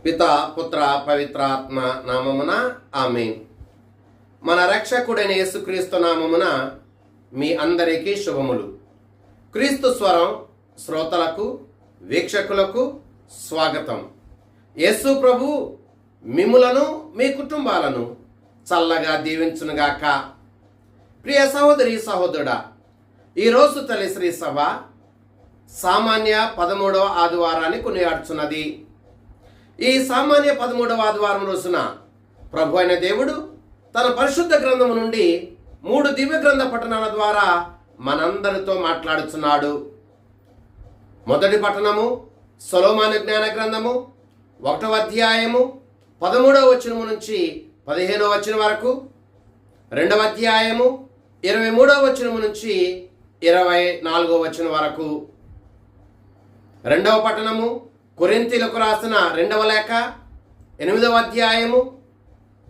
పితా పుత్ర పవిత్రాత్మ నామమున ఆమేన్. మన రక్షకుడైన యేసుక్రీస్తు నామమున మీ అందరికీ శుభములు. క్రీస్తు స్వరం శ్రోతలకు వీక్షకులకు స్వాగతం. యేసు ప్రభు మిమ్ములను మీ కుటుంబాలను చల్లగా దీవించునుగాక. ప్రియ సహోదరి సహోదరుడా, ఈరోజు తల్లి శ్రీ సభ సామాన్య 13వ ఆదివారాన్ని కొనియాడుచున్నది. ఈ సామాన్య 13వ ఆదివారం రోజున ప్రభు అయిన దేవుడు తన పరిశుద్ధ గ్రంథము నుండి 3 దివ్య గ్రంథ పఠనాల ద్వారా మనందరితో మాట్లాడుచున్నాడు. మొదటి పఠనము సొలొమోను జ్ఞాన గ్రంథము 1వ అధ్యాయము 13వ వచనము నుంచి 15వ వచనం వరకు, 2వ అధ్యాయము 23వ వచనము నుంచి 24వ వచనం వరకు, రెండవ పఠనము కొరింథీయులకు రాసిన 2వ లేఖ 8వ అధ్యాయము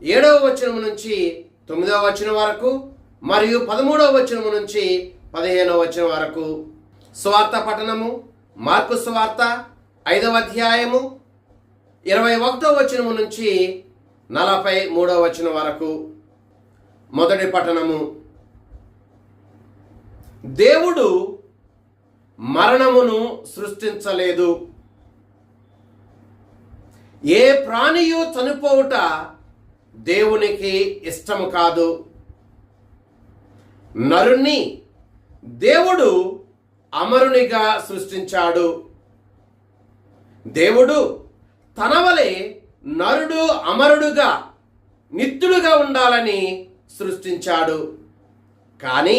7వ వచనము నుంచి 9వ వచనం వరకు మరియు 13వ వచనము నుంచి 15వ వచనం వరకు. సువార్త పఠనము మార్కు సువార్త 5వ అధ్యాయము 21వ వచనము నుంచి 43వ వచనం వరకు. మొదటి పఠనము. దేవుడు మరణమును సృష్టించలేదు. ఏ ప్రాణియు చనిపోవుట దేవునికి ఇష్టము కాదు. నరుణ్ణి దేవుడు అమరునిగా సృష్టించాడు. దేవుడు తన వలె నరుడు అమరుడుగా నిత్యుడుగా ఉండాలని సృష్టించాడు. కానీ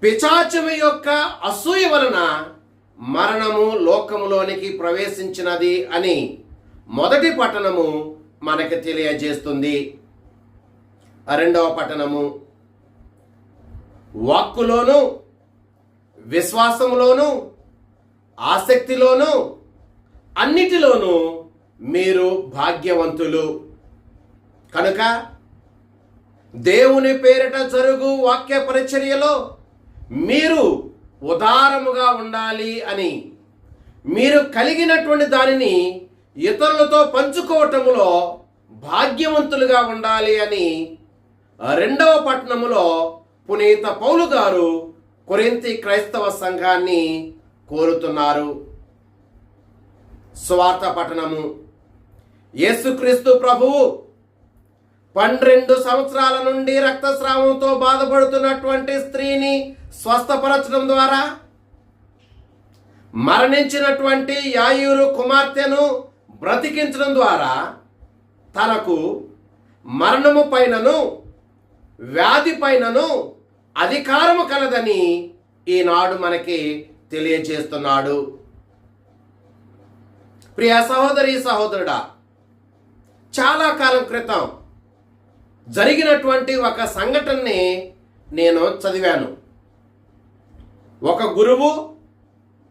పిశాచము యొక్క అసూయ వలన మరణము లోకములోనికి ప్రవేశించినది అని మొదటి పఠనము మనకు తెలియజేస్తుంది. రెండవ పఠనము. వాక్కులోను విశ్వాసములోను ఆసక్తిలోను అన్నిటిలోనూ మీరు భాగ్యవంతులు. కనుక దేవుని పేరిట జరుగు వాక్య పరిచర్యలో మీరు ఉదారముగా ఉండాలి అని, మీరు కలిగినటువంటి దానిని ఇతరులతో పంచుకోవటములో భాగ్యవంతులుగా ఉండాలి అని 2వ పట్టణములో పునీత పౌలు గారు కొరింథీ క్రైస్తవ సంఘాన్ని కోరుతున్నారు. సువార్త పట్టణము. యేసుక్రీస్తు ప్రభువు 12 సంవత్సరాల నుండి రక్తస్రావంతో బాధపడుతున్నటువంటి స్త్రీని స్వస్థపరచడం ద్వారా, మరణించినటువంటి యాయూరు కుమార్తెను బ్రతికించడం ద్వారా తనకు మరణము పైనను వ్యాధి పైనను అధికారము కలదని ఈనాడు మనకి తెలియజేస్తున్నాడు. ప్రియ సహోదరి సహోదరుడా, చాలా కాలం క్రితం జరిగినటువంటి ఒక సంఘటనని నేను చదివాను. ఒక గురువు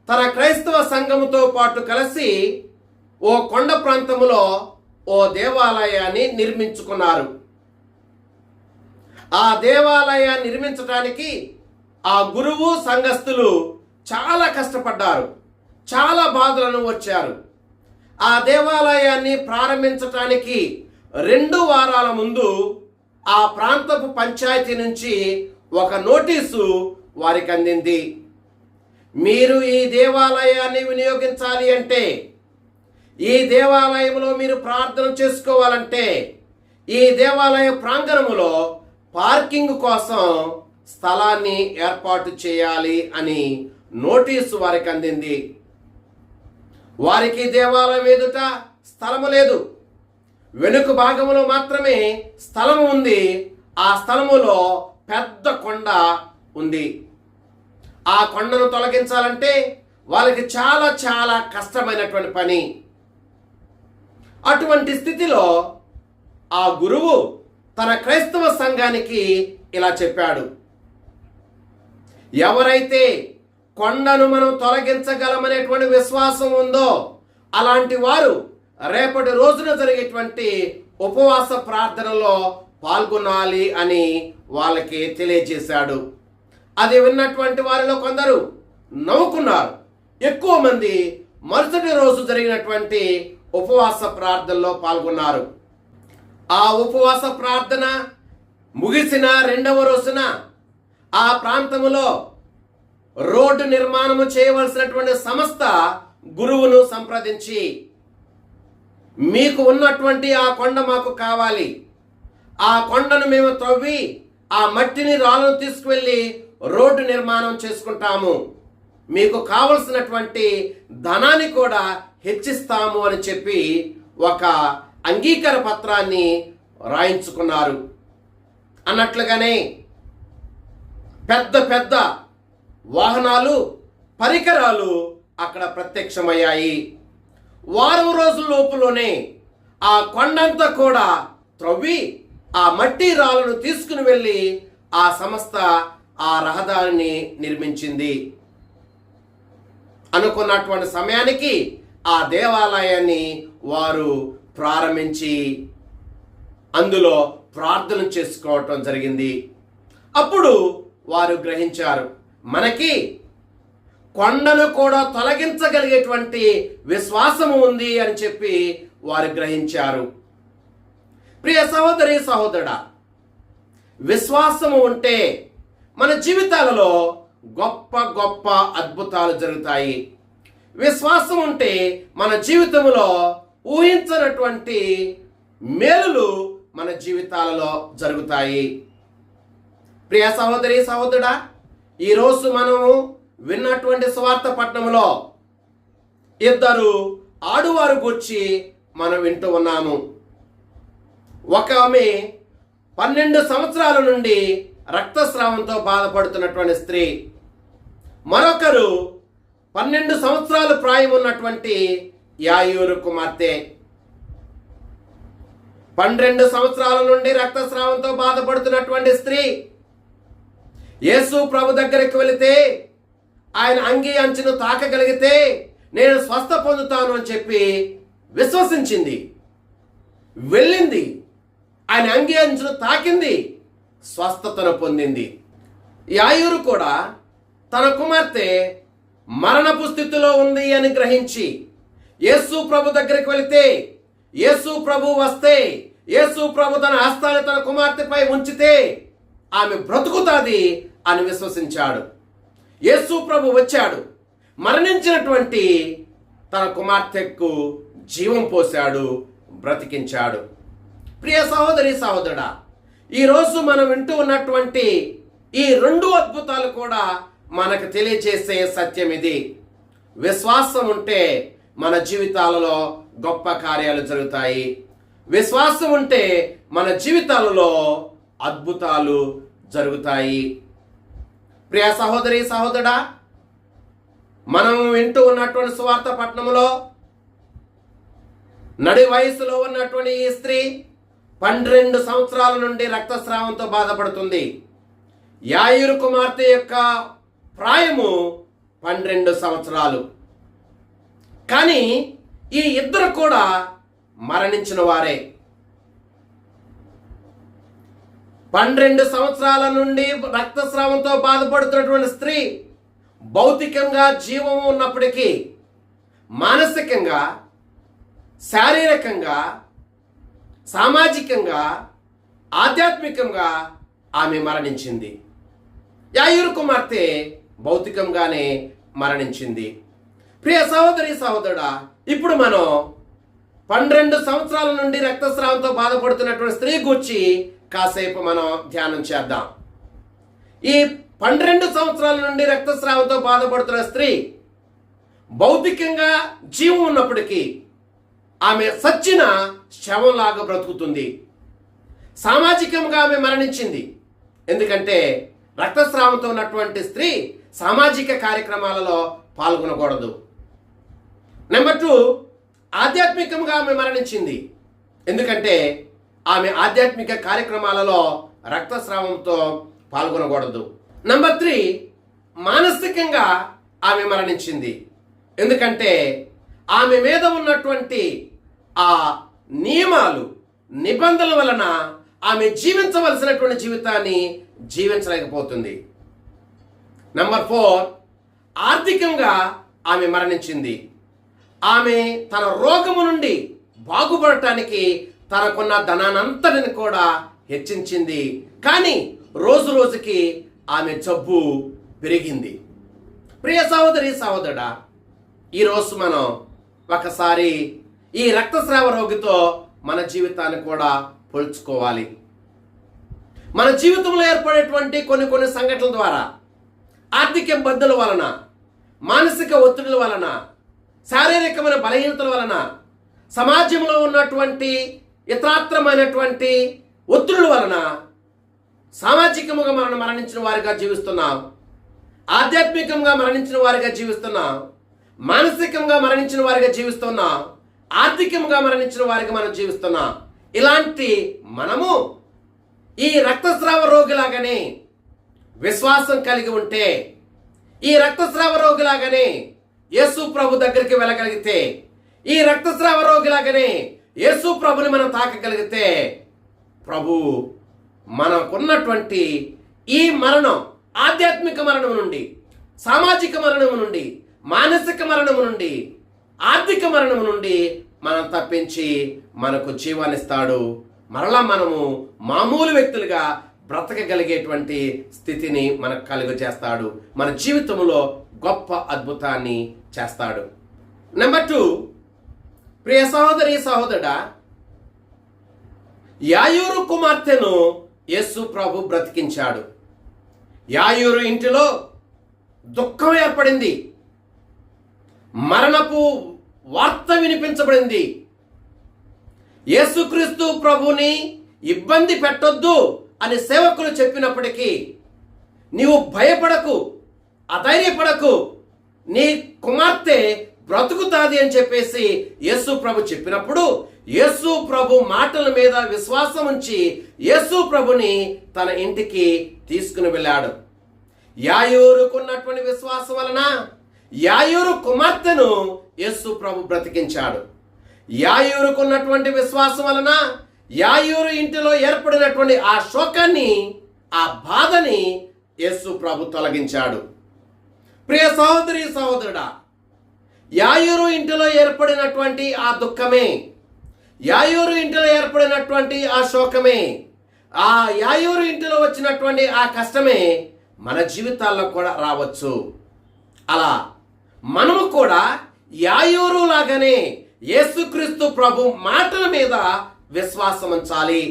తన క్రైస్తవ సంఘముతో పాటు కలిసి ఓ కొండ ప్రాంతములో ఓ దేవాలయాన్ని నిర్మించుకున్నారు. ఆ దేవాలయాన్ని నిర్మించడానికి ఆ గురువు సంఘస్థులు చాలా కష్టపడ్డారు, చాలా బాధలను వచ్చారు. ఆ దేవాలయాన్ని ప్రారంభించటానికి 2 వారాల ముందు ఆ ప్రాంతపు పంచాయతీ నుంచి ఒక నోటీసు వారికి అందింది. మీరు ఈ దేవాలయాన్ని వినియోగించాలి అంటే, ఈ దేవాలయంలో మీరు ప్రార్థన చేసుకోవాలంటే, ఈ దేవాలయ ప్రాంగణములో పార్కింగ్ కోసం స్థలాన్ని ఏర్పాటు చేయాలి అని నోటీసు వారికి అందింది. వారికి దేవాలయం ఎదుట స్థలము లేదు, వెనుక భాగంలో మాత్రమే స్థలము ఉంది. ఆ స్థలములో పెద్ద కొండ ఉంది. ఆ కొండను తొలగించాలంటే వాళ్ళకి చాలా చాలా కష్టమైనటువంటి పని. అటువంటి స్థితిలో ఆ గురువు తన క్రైస్తవ సంఘానికి ఇలా చెప్పాడు: ఎవరైతే కొండను మనం తొలగించగలమనేటువంటి విశ్వాసం ఉందో అలాంటి వారు రేపటి రోజున జరిగేటువంటి ఉపవాస ప్రార్థనలో పాల్గొనాలి అని వాళ్ళకి తెలియజేశాడు. అది విన్నటువంటి వారిలో కొందరు నవ్వుకున్నారు. ఎక్కువ మంది మరుసటి రోజు జరిగినటువంటి ఉపవాస ప్రార్థనలో పాల్గొన్నారు. ఆ ఉపవాస ప్రార్థన ముగిసిన రెండవ రోజున ఆ ప్రాంతములో రోడ్డు నిర్మాణము చేయవలసినటువంటి సంస్థ గురువును సంప్రదించి, మీకు ఉన్నటువంటి ఆ కొండ మాకు కావాలి, ఆ కొండను మేము త్రవ్వి ఆ మట్టిని రాళ్ళను తీసుకువెళ్ళి రోడ్డు నిర్మాణం చేసుకుంటాము, మీకు కావలసినటువంటి ధనాన్ని కూడా హెచ్చిస్తాము అని చెప్పి ఒక అంగీకార పత్రాన్ని రాయించుకున్నారు. అన్నట్లుగానే పెద్ద పెద్ద వాహనాలు, పరికరాలు అక్కడ ప్రత్యక్షమయ్యాయి. వారం రోజుల లోపులోనే ఆ కొండంతా కూడా త్రవ్వి ఆ మట్టి రాళ్ళను తీసుకుని వెళ్ళి ఆ సంస్థ ఆ రహదారిని నిర్మించింది. అనుకున్నటువంటి సమయానికి ఆ దేవాలయాన్ని వారు ప్రారంభించి అందులో ప్రార్థన చేసుకోవటం జరిగింది. అప్పుడు వారు గ్రహించారు, మనకి కొండను కూడా తొలగించగలిగేటువంటి విశ్వాసము ఉంది అని చెప్పి వారు గ్రహించారు. ప్రియ సహోదరి సహోదరుడా, విశ్వాసము ఉంటే మన జీవితాలలో గొప్ప గొప్ప అద్భుతాలు జరుగుతాయి. విశ్వాసం ఉంటే మన జీవితంలో ఊహించనటువంటి మేలులు మన జీవితాలలో జరుగుతాయి. ప్రియ సహోదరి సహోదరుడా, ఈరోజు మనము విన్నటువంటి సువార్త పట్టణంలో ఇద్దరు ఆడువారు గూర్చి మనం వింటూ ఉన్నాము. ఒక ఆమె 12 సంవత్సరాల నుండి రక్తస్రావంతో బాధపడుతున్నటువంటి స్త్రీ, మరొకరు 12 సంవత్సరాలు ప్రాయం ఉన్నటువంటి యాయూరు కుమార్తె. 12 సంవత్సరాల నుండి రక్తస్రావంతో బాధపడుతున్నటువంటి స్త్రీ యేసు ప్రభు దగ్గరికి వెళితే ఆయన అంగీ అంచును తాకగలిగితే నేను స్వస్థ పొందుతాను అని చెప్పి విశ్వసించింది, వెళ్ళింది, ఆయన అంగీ అంచును తాకింది, స్వస్థతను పొందింది. యాయూరు కూడా తన కుమార్తె మరణపు స్థితిలో ఉంది అని గ్రహించి యేసు ప్రభు దగ్గరికి వెళితే, యేసు ప్రభు వస్తే, యేసు ప్రభు తన హస్తాన్ని తన కుమార్తెపై ఉంచితే ఆమె బ్రతుకుతాది అని విశ్వసించాడు. యేసు ప్రభు వచ్చాడు, మరణించినటువంటి తన కుమార్తెకు జీవం పోశాడు, బ్రతికించాడు. ప్రియ సహోదరి సహోదరుడా, ఈరోజు మనం వింటూ ఉన్నటువంటి ఈ 2 అద్భుతాలు కూడా మనకు తెలియజేసే సత్యం ఇది. విశ్వాసం ఉంటే మన జీవితాలలో గొప్ప కార్యాలు జరుగుతాయి. విశ్వాసం ఉంటే మన జీవితాలలో అద్భుతాలు జరుగుతాయి. ప్రియ సహోదరి సహోదరుడా, మనం వింటూ ఉన్నటువంటి సువార్త పట్టణంలో నడి వయసులో ఉన్నటువంటి ఈ స్త్రీ 12 సంవత్సరాల నుండి రక్తస్రావంతో బాధపడుతుంది. యాయూరు కుమార్తె యొక్క ప్రాయము 12 సంవత్సరాలు. కానీ ఈ ఇద్దరు కూడా మరణించిన వారే. 12 సంవత్సరాల నుండి రక్తస్రావంతో బాధపడుతున్నటువంటి స్త్రీ భౌతికంగా జీవము ఉన్నప్పటికీ మానసికంగా, శారీరకంగా, సామాజికంగా, ఆధ్యాత్మికంగా ఆమె మరణించింది. యాయూరు కుమార్తె భౌతికంగానే మరణించింది. ప్రియ సహోదరి సహోదరుడా, ఇప్పుడు మనం 12 సంవత్సరాల నుండి రక్తస్రావంతో బాధపడుతున్నటువంటి స్త్రీ గూర్చి కాసేపు మనం ధ్యానం చేద్దాం. ఈ 12 సంవత్సరాల నుండి రక్తస్రావంతో బాధపడుతున్న స్త్రీ భౌతికంగా జీవం ఉన్నప్పటికీ ఆమె సచ్చిన శవంలాగా బ్రతుకుతుంది. సామాజికంగా ఆమె మరణించింది. ఎందుకంటే రక్తస్రావంతో ఉన్నటువంటి స్త్రీ సామాజిక కార్యక్రమాలలో పాల్గొనకూడదు. నెంబర్ 2, ఆధ్యాత్మికంగా ఆమె మరణించింది. ఎందుకంటే ఆమె ఆధ్యాత్మిక కార్యక్రమాలలో రక్తస్రావంతో పాల్గొనకూడదు. నెంబర్ 3, మానసికంగా ఆమె మరణించింది. ఎందుకంటే ఆమె మీద ఉన్నటువంటి ఆ నియమాలు, నిబంధనల వలన ఆమె జీవించవలసినటువంటి జీవితాన్ని జీవించలేకపోతుంది. నెంబర్ 4, ఆర్థికంగా ఆమె మరణించింది. ఆమె తన రోగము నుండి బాగుపడటానికి తనకున్న ధనానంతటిని కూడా హెచ్చించింది. కానీ రోజు రోజుకి ఆమె జబ్బు పెరిగింది. ప్రియ సహోదరి సహోదరుడా, ఈరోజు మనం ఒకసారి ఈ రక్తస్రావ రోగితో మన జీవితాన్ని కూడా పోల్చుకోవాలి. మన జీవితంలో ఏర్పడేటువంటి కొన్ని సంఘటనల ద్వారా, ఆర్థిక ఇబ్బందుల వలన, మానసిక ఒత్తిడుల వలన, శారీరకమైన బలహీనతల వలన, సమాజంలో ఉన్నటువంటి ఇతరాత్రమైనటువంటి ఒత్తిడుల వలన సామాజికంగా మనం మరణించిన వారిగా జీవిస్తున్నాం, ఆధ్యాత్మికంగా మరణించిన వారిగా జీవిస్తున్నాం, మానసికంగా మరణించిన వారిగా జీవిస్తున్నాం, ఆర్థికంగా మరణించిన వారిగా మనం జీవిస్తున్నాం. ఇలాంటి మనము ఈ రక్తస్రావ రోగిలాగానే విశ్వాసం కలిగి ఉంటే, ఈ రక్తస్రావ రోగిలాగానే యేసు ప్రభు దగ్గరికి వెళ్ళగలిగితే, ఈ రక్తస్రావ రోగిలాగానే యేసు ప్రభుని మనం తాకగలిగితే, ప్రభు మనకున్నటువంటి ఈ మరణం, ఆధ్యాత్మిక మరణం నుండి, సామాజిక మరణం నుండి, మానసిక మరణం నుండి, ఆర్థిక మరణం నుండి మనం తప్పించి మనకు జీవాన్నిస్తాడు. మరలా మనము మామూలు వ్యక్తులుగా బ్రతకగలిగేటువంటి స్థితిని మనకు కలుగజేస్తాడు. మన జీవితంలో గొప్ప అద్భుతాన్ని చేస్తాడు. నెంబర్ 2, ప్రియ సహోదరి సహోదరుడా, యాయూరు కుమార్తెను యేసు ప్రభు బ్రతికించాడు. యాయూరు ఇంటిలో దుఃఖం ఏర్పడింది, మరణపు వార్త వినిపించబడింది. యేసుక్రీస్తు ప్రభుని ఇబ్బంది పెట్టొద్దు అని సేవకులు చెప్పినప్పటికీ, నీవు భయపడకు, అధైర్యపడకు, నీ కుమార్తె బ్రతుకుతాది అని చెప్పేసి యేసు ప్రభు చెప్పినప్పుడు, యేసు ప్రభు మాటల మీద విశ్వాసం ఉంచి యేసు ప్రభుని తన ఇంటికి తీసుకుని వెళ్ళాడు. యాయూరుకున్నటువంటి విశ్వాసం వలన యాయూరు కుమార్తెను యేసు ప్రభు బ్రతికించాడు. యాయూరుకున్నటువంటి విశ్వాసం వలన యాయూరు ఇంటిలో ఏర్పడినటువంటి ఆ శోకాన్ని, ఆ బాధని యేసు ప్రభు తొలగించాడు. ప్రియ సహోదరి సహోదరుడా, యాయూరు ఇంటిలో ఏర్పడినటువంటి ఆ దుఃఖమే, యాయూరు ఇంటిలో ఏర్పడినటువంటి ఆ శోకమే, ఆ యాయూరు ఇంటిలో వచ్చినటువంటి ఆ కష్టమే మన జీవితాల్లో కూడా రావచ్చు. అలా మనము కూడా యాయూరు లాగానే యేసుక్రీస్తు ప్రభు మాటల మీద విశ్వాసం ఉంచాలి.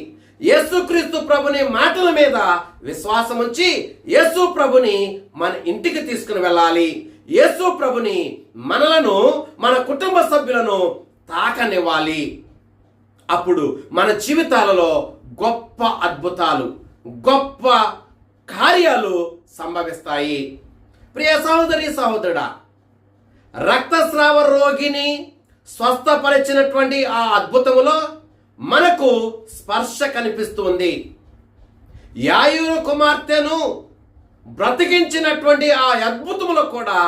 యేసుక్రీస్తు ప్రభుని మాటల మీద విశ్వాసం ఉంచి యేసు ప్రభుని మన ఇంటికి తీసుకుని వెళ్ళాలి. యేసు ప్రభుని మనలను, మన కుటుంబ సభ్యులను తాకనివ్వాలి. అప్పుడు మన జీవితాలలో గొప్ప అద్భుతాలు, గొప్ప కార్యాలు సంభవిస్తాయి. ప్రియ సహోదరి సహోదరుడా, రక్తస్రావ రోగిని స్వస్థపరిచినటువంటి ఆ అద్భుతములో మనకు స్పర్శ కనిపిస్తుంది. యాయూరు కుమార్తెను బ్రతికించినటువంటి ఆ అద్భుతములో కూడా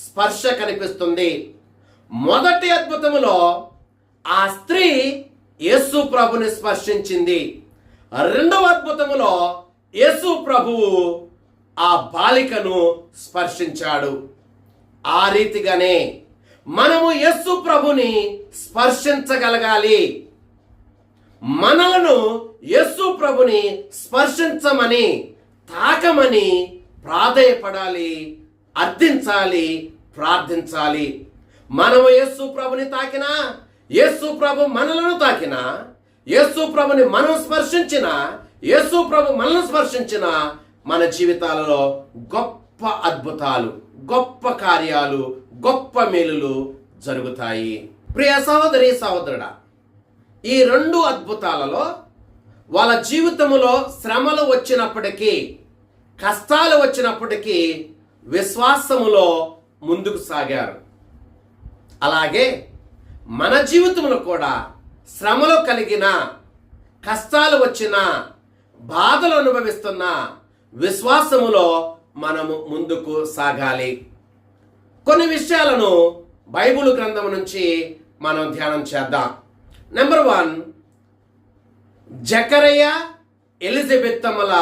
స్పర్శ కనిపిస్తుంది. మొదటి అద్భుతములో ఆ స్త్రీ యేసు ప్రభుని స్పర్శించింది. రెండవ అద్భుతములో యేసు ప్రభువు ఆ బాలికను స్పర్శించాడు. ఆ రీతిగానే మనము యేసు ప్రభుని స్పర్శించగలగాలి. మనలను యేసు ప్రభుని స్పర్శించమని, తాకమని ప్రాధేయపడాలి, అర్థించాలి, ప్రార్థించాలి. మనము యేసు ప్రభుని తాకినా, యేసు ప్రభు మనలను తాకినా, యేసు ప్రభుని మనం స్పర్శించిన, యేసు ప్రభు మనల్ని స్పర్శించిన మన జీవితాలలో గొప్ప అద్భుతాలు, గొప్ప కార్యాలు, గొప్ప మేలులు జరుగుతాయి. ప్రియ సహోదరి సహోదరుడా, ఈ రెండు అద్భుతాలలో వాళ్ళ జీవితంలో శ్రమలు వచ్చినప్పటికీ, కష్టాలు వచ్చినప్పటికీ విశ్వాసములో ముందుకు సాగారు. అలాగే మన జీవితంలో కూడా శ్రమలు కలిగిన, కష్టాలు వచ్చిన, బాధలు అనుభవిస్తున్న విశ్వాసములో మనము ముందుకు సాగాలి. కొన్ని విషయాలను బైబిల్ గ్రంథం నుంచి మనం ధ్యానం చేద్దాం. నెంబర్ 1, జకరయ్య ఎలిజబెత్తమ్మల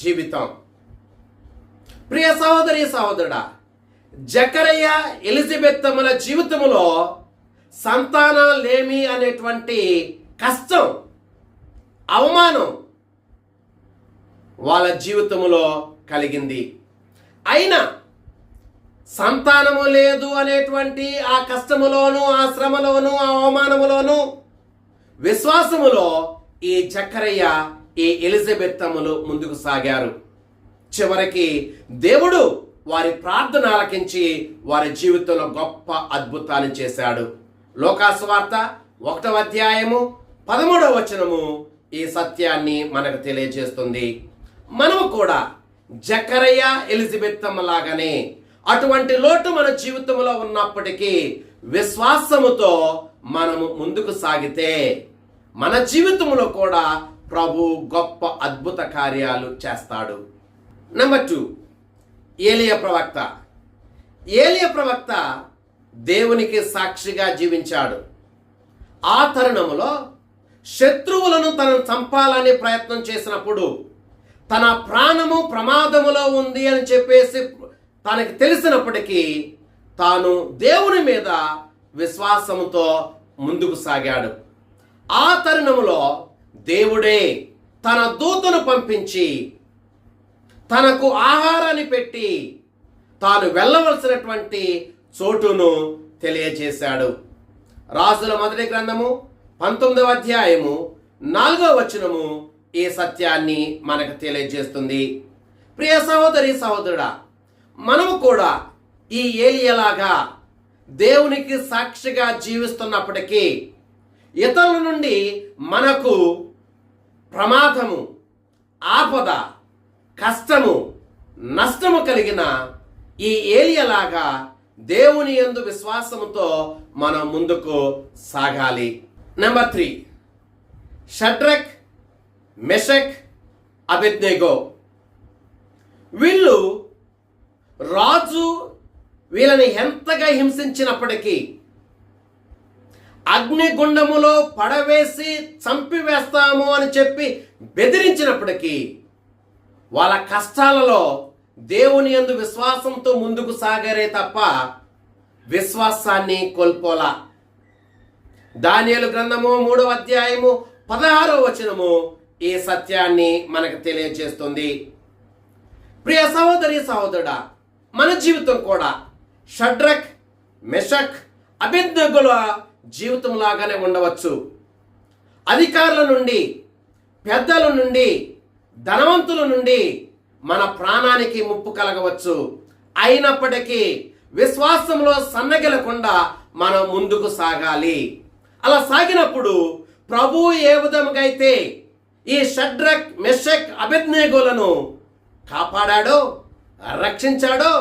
జీవితం. ప్రియ సహోదరి సహోదరుడా, జకరయ్య ఎలిజబెత్తమ్మల జీవితంలో సంతానాలేమి అనేటువంటి కష్టం, అవమానం వాళ్ళ జీవితంలో కలిగింది. అయినా సంతానము లేదు అనేటువంటి ఆ కష్టములోను, ఆ శ్రమలోను, ఆ అవమానములోను విశ్వాసములో ఈ జకర్య, ఈ ఎలిజబెత్తములు ముందుకు సాగారు. చివరికి దేవుడు వారి ప్రార్థన ఆలకించి వారి జీవితంలో గొప్ప అద్భుతాన్ని చేశాడు. లూకాసు వార్త 1వ అధ్యాయము 13వ వచనము ఈ సత్యాన్ని మనకు తెలియజేస్తుంది. మనము కూడా జకర్య, ఎలిజబెత్తమ్మ లాగానే అటువంటి లోటు మన జీవితంలో ఉన్నప్పటికీ విశ్వాసముతో మనము ముందుకు సాగితే మన జీవితంలో కూడా ప్రభు గొప్ప అద్భుత కార్యాలు చేస్తాడు. నెంబర్ 2, ఏలియా ప్రవక్త. ఏలియా ప్రవక్త దేవునికి సాక్షిగా జీవించాడు. ఆ తరుణములో శత్రువులను తనను చంపాలని ప్రయత్నం చేసినప్పుడు, తన ప్రాణము ప్రమాదములో ఉంది అని చెప్పేసి తనకి తెలిసినప్పటికీ తాను దేవుని మీద విశ్వాసముతో ముందుకు సాగాడు. ఆ తరుణములో దేవుడే తన దూతను పంపించి తనకు ఆహారాన్ని పెట్టి తాను వెళ్ళవలసినటువంటి చోటును తెలియజేశాడు. రాజుల మొదటి గ్రంథము 19వ అధ్యాయము 4వ వచనము ఈ సత్యాన్ని మనకు తెలియజేస్తుంది. ప్రియ సహోదరి, సహోదరుడా, మనము కూడా ఈ ఏలియాలాగా దేవునికి సాక్షిగా జీవిస్తున్నప్పటికీ ఇతరుల నుండి మనకు ప్రమాదము, ఆపద, కష్టము, నష్టము కలిగిన ఈ ఏలియాలాగా దేవుని యందు విశ్వాసముతో మనం ముందుకు సాగాలి. నెంబర్ 3, షడ్రక్, మెషక్, అబేద్నెగో. వీళ్ళు రాజు వీళ్ళని ఎంతగా హింసించినప్పటికీ, అగ్నిగుండములో పడవేసి చంపివేస్తాము అని చెప్పి బెదిరించినప్పటికీ వాళ్ళ కష్టాలలో దేవుని యందు విశ్వాసంతో ముందుకు సాగారే తప్ప విశ్వాసాన్ని కోల్పోలా. దానియేలు గ్రంథము 3వ అధ్యాయము 16వ వచనము ఈ సత్యాన్ని మనకు తెలియజేస్తుంది. ప్రియ సహోదరి, సహోదరుడా, మన జీవితం కూడా షడ్రక్, మెషక్, అబేద్నెగోల జీవితం లాగానే ఉండవచ్చు. అధికారుల నుండి, పెద్దల నుండి, ధనవంతుల నుండి మన ప్రాణానికి ముప్పు కలగవచ్చు. అయినప్పటికీ విశ్వాసంలో సన్నగిలకుండా మనం ముందుకు సాగాలి. అలా సాగినప్పుడు ప్రభు ఏ విధముగా అయితే ఈ షడ్రక్, మెషక్, అబేద్నెగోలను కాపాడాడో, రక్షించాడో,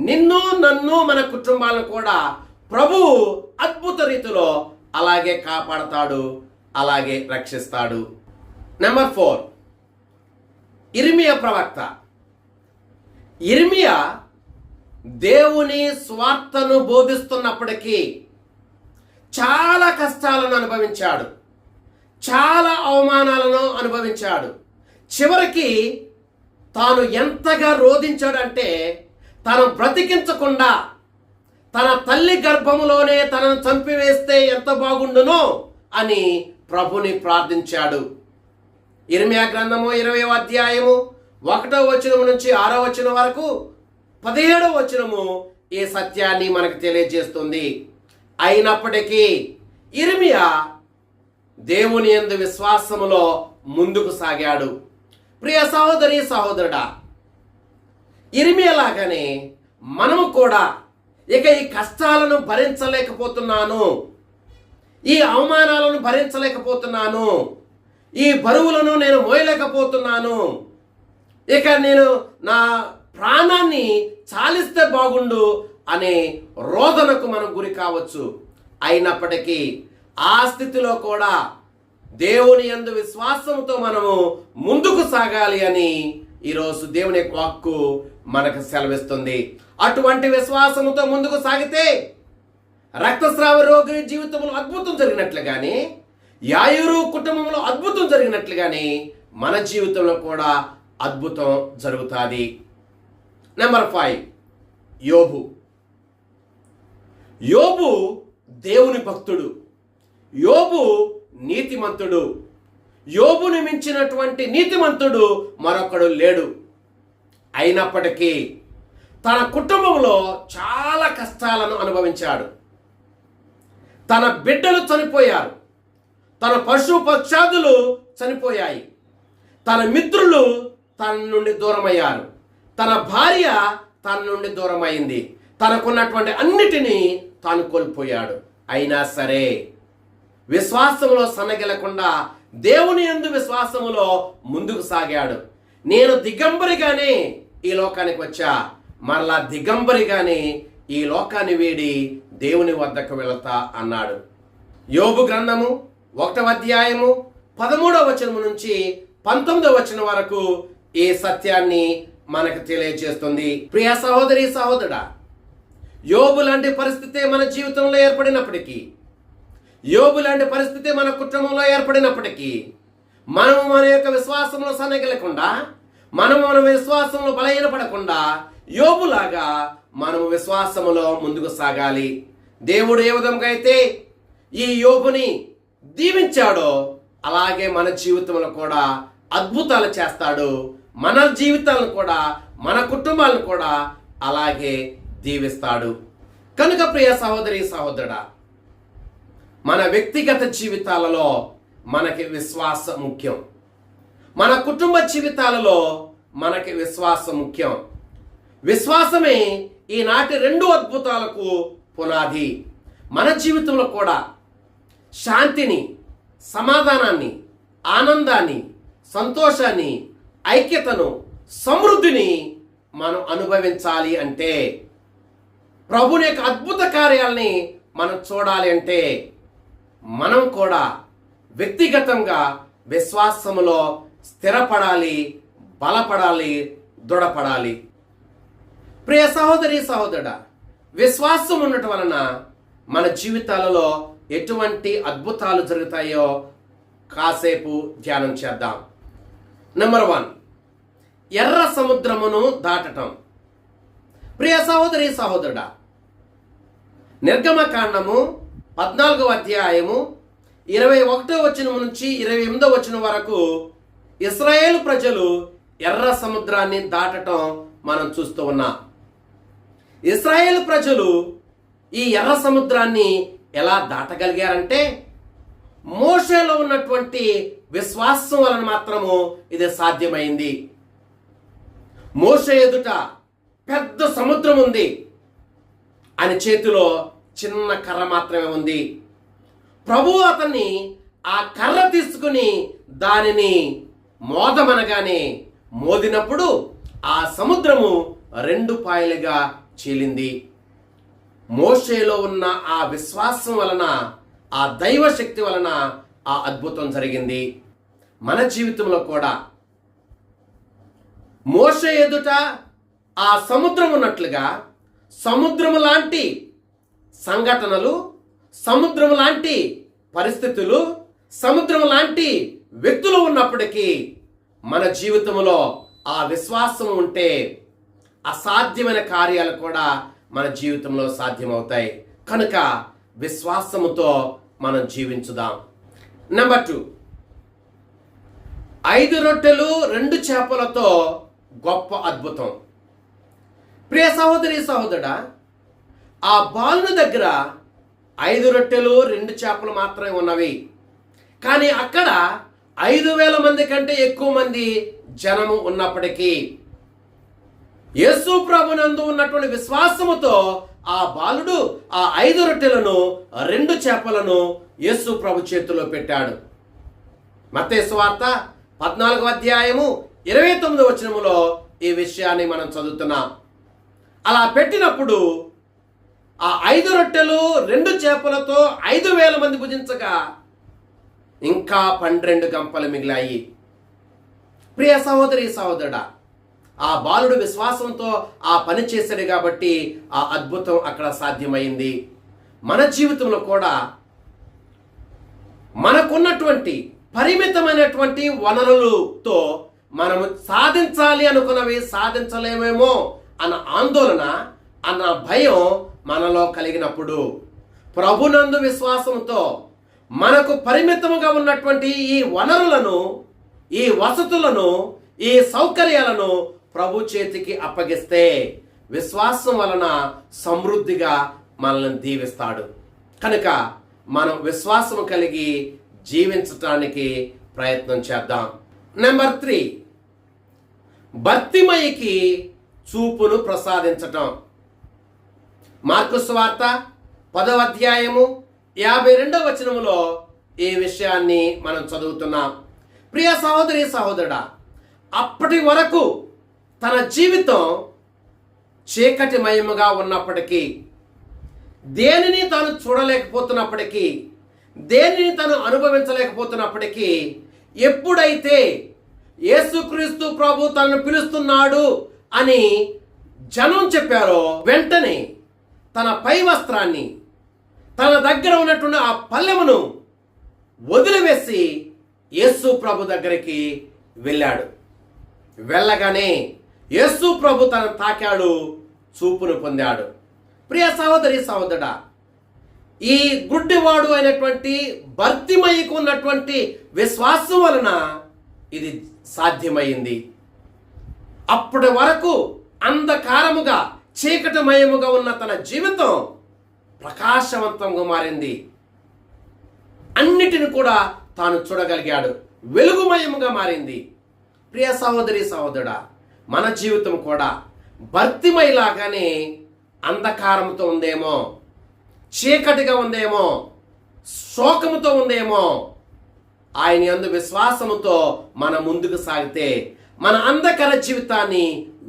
నిన్ను, నన్ను, మన కుటుంబాలను కూడా ప్రభు అద్భుత రీతిలో అలాగే కాపాడతాడు, అలాగే రక్షిస్తాడు. నెంబర్ 4, ఇర్మియా ప్రవక్త. ఇర్మియా దేవుని స్వార్థను బోధిస్తున్నప్పటికీ చాలా కష్టాలను అనుభవించాడు, చాలా అవమానాలను అనుభవించాడు. చివరికి తాను ఎంతగా రోధించాడంటే, తను బ్రతికించకుండా తన తల్లి గర్భములోనే తనను చంపివేస్తే ఎంత బాగుండునో అని ప్రభుని ప్రార్థించాడు. ఇర్మియా గ్రంథము 20వ అధ్యాయము 1వ వచనం నుంచి 6వ వచనం వరకు 17వ వచనము ఈ సత్యాన్ని మనకు తెలియజేస్తుంది. అయినప్పటికీ ఇర్మియా దేవుని యందు విశ్వాసములో ముందుకు సాగాడు. ప్రియ సహోదరి, సహోదరుడా, ఇర్మియా లాగానే మనము కూడా ఇక ఈ కష్టాలను భరించలేకపోతున్నాను, ఈ అవమానాలను భరించలేకపోతున్నాను, ఈ బరువులను నేను మోయలేకపోతున్నాను, ఇక నేను నా ప్రాణాన్ని చాలిస్తే బాగుండు అనే రోదనకు మనం గురి కావచ్చు. అయినప్పటికీ ఆ స్థితిలో కూడా దేవుని యందు విశ్వాసంతో మనము ముందుకు సాగాలి అని ఈరోజు దేవుని వాక్కు మనకు సెలవిస్తుంది. అటువంటి విశ్వాసముతో ముందుకు సాగితే రక్తస్రావ రోగి జీవితంలో అద్భుతం జరిగినట్లుగానే, యాయూరు కుటుంబంలో అద్భుతం జరిగినట్లుగానే మన జీవితంలో కూడా అద్భుతం జరుగుతుంది. నెంబర్ 5, యోబు. యోబు దేవుని భక్తుడు, యోబు నీతిమంతుడు. యోబుని మించినటువంటి నీతిమంతుడు మరొకడు లేడు. అయినప్పటికీ తన కుటుంబంలో చాలా కష్టాలను అనుభవించాడు. తన బిడ్డలు చనిపోయారు, తన పశు పక్షాదులు చనిపోయాయి, తన మిత్రులు తన నుండి దూరమయ్యారు, తన భార్య తన నుండి దూరమైంది, తనకున్నటువంటి అన్నిటినీ తాను కోల్పోయాడు. అయినా సరే విశ్వాసములో సన్నగిలకుండా దేవుని యందు విశ్వాసములో ముందుకు సాగాడు. నేను దిగంబరిగానే ఈ లోకానికి వచ్చా, మరలా దిగంబరిగానే ఈ లోకాన్ని వీడి దేవుని వద్దకు వెళతా అన్నాడు. యోబు గ్రంథము 1వ అధ్యాయము 13వ వచనము నుంచి 19వ వచనం వరకు ఈ సత్యాన్ని మనకు తెలియజేస్తుంది. ప్రియ సహోదరి సహోదరుడా, యోబు లాంటి పరిస్థితి మన జీవితంలో ఏర్పడినప్పటికీ, యోబు లాంటి పరిస్థితి మన కుటుంబంలో ఏర్పడినప్పటికీ, మనము మన యొక్క విశ్వాసంలో సన్నగిలకుండా, మనము మన విశ్వాసంలో బలహీనపడకుండా యోబులాగా మనము విశ్వాసములో ముందుకు సాగాలి. దేవుడు ఏ విధంగా అయితే ఈ యోబుని దీవించాడో అలాగే మన జీవితంలో కూడా అద్భుతాలు చేస్తాడు. మన జీవితాలను కూడా, మన కుటుంబాలను కూడా అలాగే దీవిస్తాడు. కనుక ప్రియ సహోదరి సహోదరుడా, మన వ్యక్తిగత జీవితాలలో మనకి విశ్వాసం ముఖ్యం. మన కుటుంబ జీవితాలలో మనకి విశ్వాసం ముఖ్యం. విశ్వాసమే ఈనాటి 2 అద్భుతాలకు పునాది. మన జీవితంలో కూడా శాంతిని, సమాధానాన్ని, ఆనందాన్ని, సంతోషాన్ని, ఐక్యతను, సమృద్ధిని మనం అనుభవించాలి అంటే, ప్రభుని యొక్క అద్భుత కార్యాలని మనం చూడాలి అంటే, మనం కూడా వ్యక్తిగతంగా విశ్వాసములో స్థిరపడాలి, బలపడాలి, దృఢపడాలి. ప్రియ సహోదరి సహోదరుడా, విశ్వాసం ఉండటం వలన మన జీవితాలలో ఎటువంటి అద్భుతాలు జరుగుతాయో కాసేపు ధ్యానం చేద్దాం. నెంబర్ 1, ఎర్ర సముద్రమును దాటటం. ప్రియ సహోదరి సహోదరుడా, నిర్గమకాండము 14వ అధ్యాయము 21వ వచనం నుంచి 28వ వచనం వరకు ఇశ్రాయేలు ప్రజలు ఎర్ర సముద్రాన్ని దాటటం మనం చూస్తూ ఉన్నాం. ఇశ్రాయేలు ప్రజలు ఈ ఎర్ర సముద్రాన్ని ఎలా దాటగలిగారంటే, మోషేలో ఉన్నటువంటి విశ్వాసం వలన మాత్రము ఇది సాధ్యమైంది. మోషే ఎదుట పెద్ద సముద్రం ఉంది, ఆయన చేతిలో చిన్న కర్ర మాత్రమే ఉంది. ప్రభువు అతన్ని ఆ కర్ర తీసుకుని దానిని మోదమనగానే మోదినప్పుడు ఆ సముద్రము 2 పాయలుగా చీలింది. మోషేలో ఉన్న ఆ విశ్వాసం వలన, ఆ దైవ శక్తి వలన ఆ అద్భుతం జరిగింది. మన జీవితంలో కూడా మోషే ఎదుట ఆ సముద్రం ఉన్నట్లుగా సముద్రము లాంటి సంఘటనలు, సముద్రం లాంటి పరిస్థితులు, సముద్రం లాంటి వ్యక్తులు ఉన్నప్పటికీ మన జీవితంలో ఆ విశ్వాసం ఉంటే అసాధ్యమైన కార్యాలు కూడా మన జీవితంలో సాధ్యమవుతాయి. కనుక విశ్వాసముతో మనం జీవించుదాం. నెంబర్ 2, 5 రొట్టెలు 2 చేపలతో గొప్ప అద్భుతం. ప్రియ సహోదరి సహోదరుడా, ఆ బాలుని దగ్గర 5 రొట్టెలు 2 చేపలు మాత్రమే ఉన్నవి. కానీ అక్కడ 5,000 మంది కంటే ఎక్కువ మంది జనము ఉన్నప్పటికీ యేసు ప్రభునందు ఉన్నటువంటి విశ్వాసముతో ఆ బాలుడు ఆ 5 రొట్టెలను 2 చేపలను యేసు ప్రభు చేతిలో పెట్టాడు. మత్తయి సువార్త 14వ అధ్యాయము 29వ వచనములో ఈ విషయాన్ని మనం చదువుతున్నాం. అలా పెట్టినప్పుడు ఆ 5 రొట్టెలు 2 చేపలతో 5,000 మంది భుజించగా ఇంకా 12 గంపలు మిగిలాయి. ప్రియ సహోదరి సహోదరుడా, ఆ బాలుడు విశ్వాసంతో ఆ పని చేశాడు కాబట్టి ఆ అద్భుతం అక్కడ సాధ్యమైంది. మన జీవితంలో కూడా మనకున్నటువంటి పరిమితమైనటువంటి వనరులతో మనము సాధించాలి అనుకున్నవి సాధించలేమేమో అన్న ఆందోళన, అన్న భయం మనలో కలిగినప్పుడు ప్రభునందు విశ్వాసంతో మనకు పరిమితముగా ఉన్నటువంటి ఈ వనరులను, ఈ వసతులను, ఈ సౌకర్యాలను ప్రభు చేతికి అప్పగిస్తే విశ్వాసం వలన సమృద్ధిగా మనల్ని దీవిస్తాడు. కనుక మనం విశ్వాసం కలిగి జీవించటానికి ప్రయత్నం చేద్దాం. నెంబర్ 3, బర్తిమయికి చూపును ప్రసాదించటం. మార్కు సువార్త 10వ అధ్యాయము 52వ వచనములో ఈ విషయాన్ని మనం చదువుతున్నాం. ప్రియ సహోదరి సహోదరుడా, అప్పటి వరకు తన జీవితం చీకటిమయముగా ఉన్నప్పటికీ, దేనిని తాను చూడలేకపోతున్నప్పటికీ, దేనిని తాను అనుభవించలేకపోతున్నప్పటికీ, ఎప్పుడైతే యేసుక్రీస్తు ప్రభు తనను పిలుస్తున్నాడు అని జనం చెప్పారో, వెంటనే తన పై వస్త్రాన్ని, తన దగ్గర ఉన్నటువంటి ఆ పల్లెమును వదిలివేసి యేసు ప్రభు దగ్గరికి వెళ్ళాడు. వెళ్ళగానే యేసు ప్రభు తనను తాకాడు, చూపును పొందాడు. ప్రియ సహోదరి సహోదరుడా, ఈ గుడ్డివాడు అయినటువంటి బర్తిమయికి ఉన్నటువంటి విశ్వాసం వలన ఇది సాధ్యమైంది. అప్పటి వరకు అంధకారముగా చీకటిమయముగా ఉన్న తన జీవితం ప్రకాశవంతంగా మారింది. అన్నిటిని కూడా తాను చూడగలిగాడు, వెలుగుమయముగా మారింది. ప్రియ సహోదరి సహోదరుడా, మన జీవితం కూడా బర్తిమయిలాగానే అంధకారంతో ఉందేమో, చీకటిగా ఉందేమో, శోకముతో ఉందేమో. ఆయన యందు విశ్వాసముతో మన ముందుకు సాగితే మన అంధకార జీవితాన్ని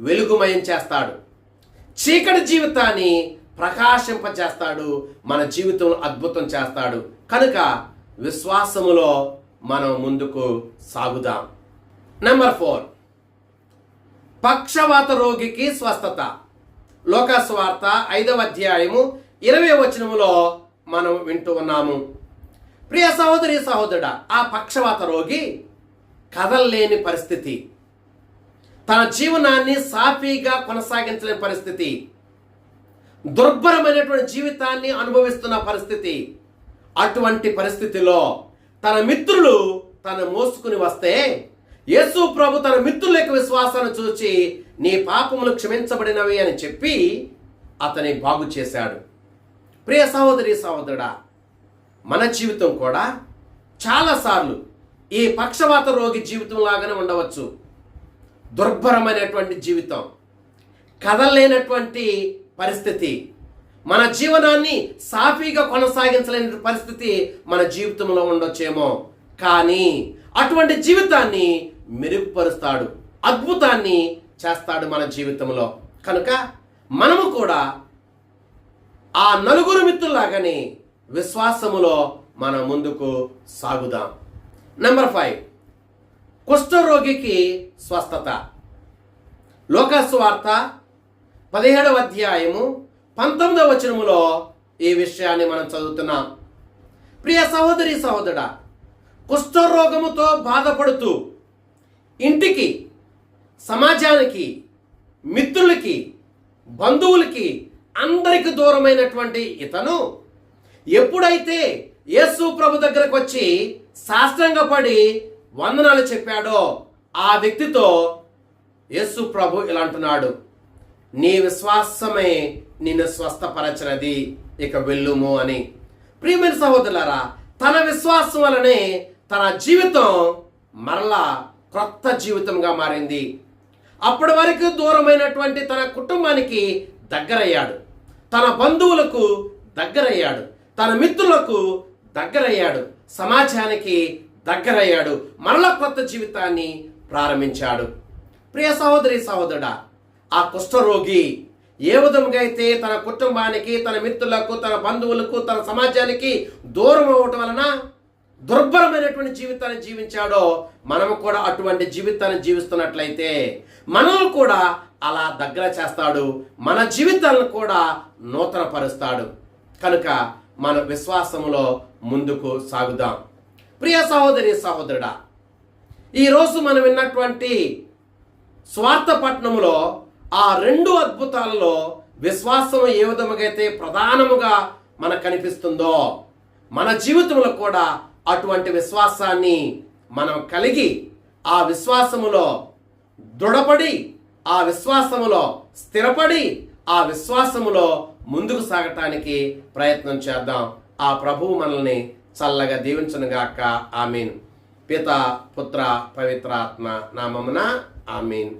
వెలుగుమయం చేస్తాడు, చీకటి జీవితాన్ని ప్రకాశింపచేస్తాడు, మన జీవితంలో అద్భుతం చేస్తాడు. కనుక విశ్వాసములో మనం ముందుకు సాగుదాం. నెంబర్ 4, పక్షవాత రోగికి స్వస్థత. లూకా సువార్త 5వ అధ్యాయము 20వ వచనములో మనం వింటూ ఉన్నాము. ప్రియ సహోదరి సహోదరుడా, ఆ పక్షవాత రోగి కదలలేని పరిస్థితి, తన జీవనాన్ని సాఫీగా కొనసాగించలేని పరిస్థితి, దుర్భరమైనటువంటి జీవితాన్ని అనుభవిస్తున్న పరిస్థితి. అటువంటి పరిస్థితిలో తన మిత్రులు తను మోసుకుని వస్తే యేసు ప్రభు తన మిత్రుల యొక్క విశ్వాసాన్ని చూచి నీ పాపములు క్షమించబడినవి అని చెప్పి అతని బాగు చేశాడు. ప్రియ సహోదరి సహోదరుడా, మన జీవితం కూడా చాలాసార్లు ఈ పక్షవాత రోగి జీవితం లాగానే ఉండవచ్చు. దుర్భరమైనటువంటి జీవితం, కదలలేనటువంటి పరిస్థితి, మన జీవనాన్ని సాఫీగా కొనసాగించలేని పరిస్థితి మన జీవితంలో ఉండొచ్చేమో. కానీ అటువంటి జీవితాన్ని మెరుగుపరుస్తాడు, అద్భుతాన్ని చేస్తాడు మన జీవితంలో. కనుక మనము కూడా ఆ నలుగురు మిత్రులాగానే విశ్వాసములో మనం ముందుకు సాగుదాం. నెంబర్ 5, కుష్ఠరోగికి స్వస్థత. లూకా సువార్త 17వ అధ్యాయము 19వ వచనములో ఈ విషయాన్ని మనం చదువుతున్నాం. ప్రియ సహోదరి సహోదరుడా, కుష్ఠరోగముతో బాధపడుతూ ఇంటికి, సమాజానికి, మిత్రులకి, బంధువులకి, అందరికి దూరమైనటువంటి ఇతను ఎప్పుడైతే యేసు ప్రభు దగ్గరకు వచ్చి సాష్టాంగపడి వందనాలు చెప్పాడో, ఆ వ్యక్తితో యేసు ప్రభు ఇలా అంటున్నాడు, నీ విశ్వాసమే నిన్ను స్వస్థపరచినది, ఇక వెళ్ళుము అని. ప్రియమైన సహోదరులారా, తన విశ్వాసం వలనే తన జీవితం మరలా క్రొత్త జీవితంగా మారింది. అప్పటి వరకు దూరమైనటువంటి తన కుటుంబానికి దగ్గరయ్యాడు, తన బంధువులకు దగ్గరయ్యాడు, తన మిత్రులకు దగ్గరయ్యాడు, సమాజానికి దగ్గరయ్యాడు, మరలా కొత్త జీవితాన్ని ప్రారంభించాడు. ప్రియ సహోదరి సహోదరుడా, ఆ కుష్ఠరోగి ఏ విధంగా అయితే తన కుటుంబానికి, తన మిత్రులకు, తన బంధువులకు, తన సమాజానికి దూరం అవ్వటం వలన దుర్భరమైనటువంటి జీవితాన్ని జీవించాడో, మనము కూడా అటువంటి జీవితాన్ని జీవిస్తున్నట్లయితే మనల్ని కూడా అలా దగ్గర చేస్తాడు, మన జీవితాలను కూడా నూతన పరుస్తాడు. కనుక మన విశ్వాసములో ముందుకు సాగుదాం. ప్రియ సహోదరి సహోదరుడా, ఈరోజు మనం విన్నటువంటి స్వార్థ పట్టణములో ఆ 2 అద్భుతాలలో విశ్వాసం ఏ విధముగా అయితే ప్రధానముగా మనకు కనిపిస్తుందో మన జీవితంలో కూడా అటువంటి విశ్వాసాన్ని మనం కలిగి ఆ విశ్వాసములో దృఢపడి ఆ విశ్వాసములో స్థిరపడి ఆ విశ్వాసములో ముందుకు సాగటానికి ప్రయత్నం చేద్దాం. ఆ ప్రభువు మనల్ని చల్లగా దీవించునుగాక. ఆమీన్. పిత పుత్ర పవిత్రాత్మ నామమున ఆమీన్.